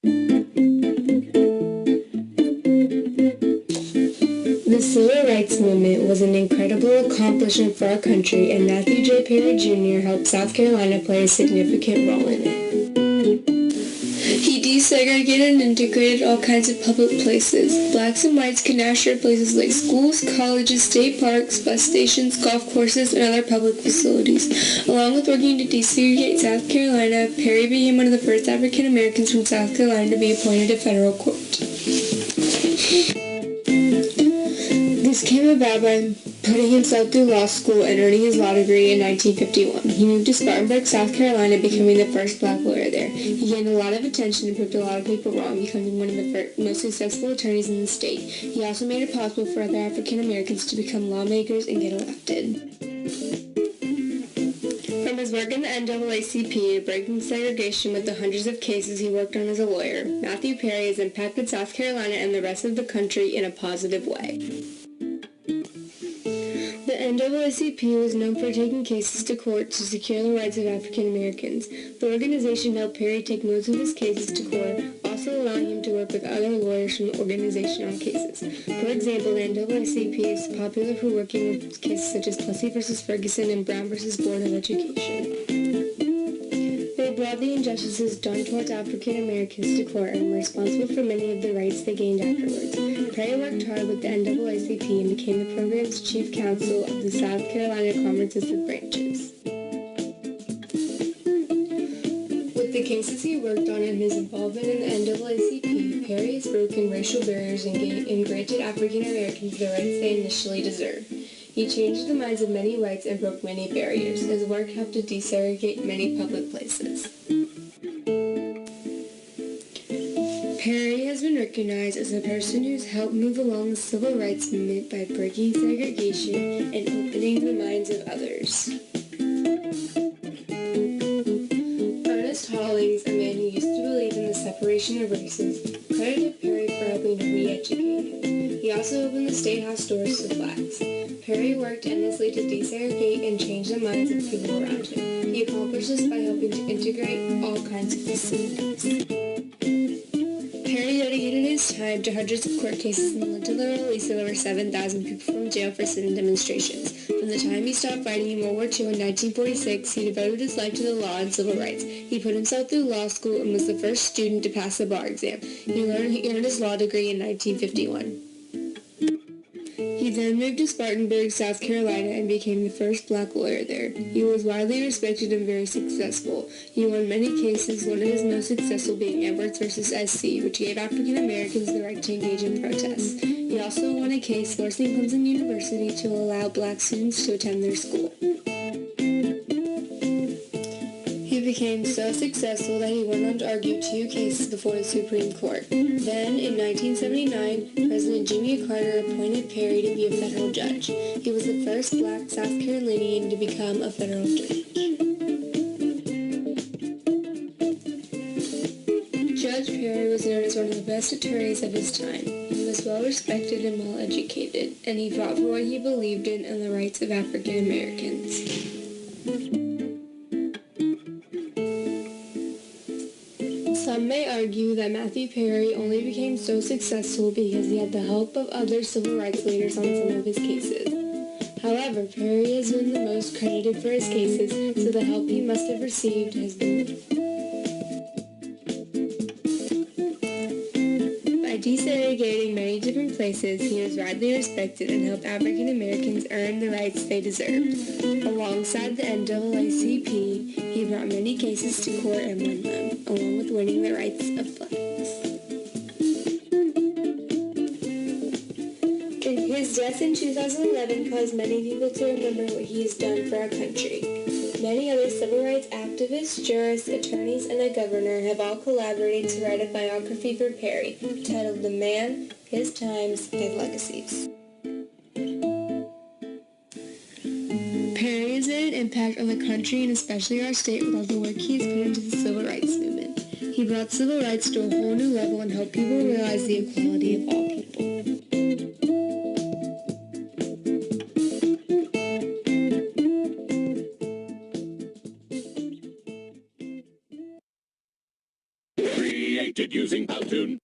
The Civil Rights Movement was an incredible accomplishment for our country, and Matthew J. Perry Jr. helped South Carolina play a significant role in it. He desegregated and integrated all kinds of public places. Blacks and whites could now share places like schools, colleges, state parks, bus stations, golf courses, and other public facilities. Along with working to desegregate South Carolina, Perry became one of the first African Americans from South Carolina to be appointed to federal court. This came about by putting himself through law school and earning his law degree in 1951. He moved to Spartanburg, South Carolina, becoming the first black lawyer there. He gained a lot of attention and proved a lot of people wrong, becoming one of the most successful attorneys in the state. He also made it possible for other African Americans to become lawmakers and get elected. From his work in the NAACP to breaking segregation with the hundreds of cases he worked on as a lawyer, Matthew Perry has impacted South Carolina and the rest of the country in a positive way. The NAACP was known for taking cases to court to secure the rights of African Americans. The organization helped Perry take most of his cases to court, also allowing him to work with other lawyers from the organization on cases. For example, the NAACP is popular for working with cases such as Plessy v. Ferguson and Brown v. Board of Education. They brought the injustices done towards African Americans to court and were responsible for many of the rights they gained afterwards. Perry worked hard with the NAACP and became the program's chief counsel of the South Carolina Conferences of Branches. With the cases he worked on and his involvement in the NAACP, Perry has broken racial barriers and granted African Americans the rights they initially deserved. He changed the minds of many whites and broke many barriers. His work helped to desegregate many public places. Perry has been recognized as a person who's helped move along the civil rights movement by breaking segregation and opening the minds of others. Ernest Hollings, a man who used to believe in the separation of races, credited Perry for helping to re-educate him. He also opened the State House doors to blacks. Perry worked endlessly to desegregate and change the minds of people around him. He accomplished this by helping to integrate all kinds of facilities. Perry dedicated his time to hundreds of court cases and led to the release of over 7,000 people from jail for sit-in demonstrations. From the time he stopped fighting in World War II in 1946, he devoted his life to the law and civil rights. He put himself through law school and was the first student to pass the bar exam. He earned his law degree in 1951. He then moved to Spartanburg, South Carolina, and became the first black lawyer there. He was widely respected and very successful. He won many cases, one of his most successful being Edwards v. SC, which gave African Americans the right to engage in protests. He also won a case forcing Clemson University to allow black students to attend their school. He became so successful that he went on to argue 2 cases before the Supreme Court. Then, in 1979, President Jimmy Carter appointed Perry to be a federal judge. He was the first black South Carolinian to become a federal judge. Judge Perry was known as one of the best attorneys of his time. He was well respected and well educated, and he fought for what he believed in and the rights of African Americans. Some may argue that Matthew Perry only became so successful because he had the help of other civil rights leaders on some of his cases. However, Perry has been the most credited for his cases, so the help he must have received has been little. By desegregating many different places, he was widely respected and helped African Americans earn the rights they deserved. Alongside the NAACP, he brought many cases to court and won them, along with winning the rights of blacks. His death in 2011 caused many people to remember what he has done for our country. Many other civil rights activists, jurists, attorneys, and the governor have all collaborated to write a biography for Perry, titled The Man, His Times, and Legacies. Perry has made an impact on the country and especially our state with all the work he has put into the civil rights movement. He brought civil rights to a whole new level and helped people realize the equality of all people. Free created using Powtoon.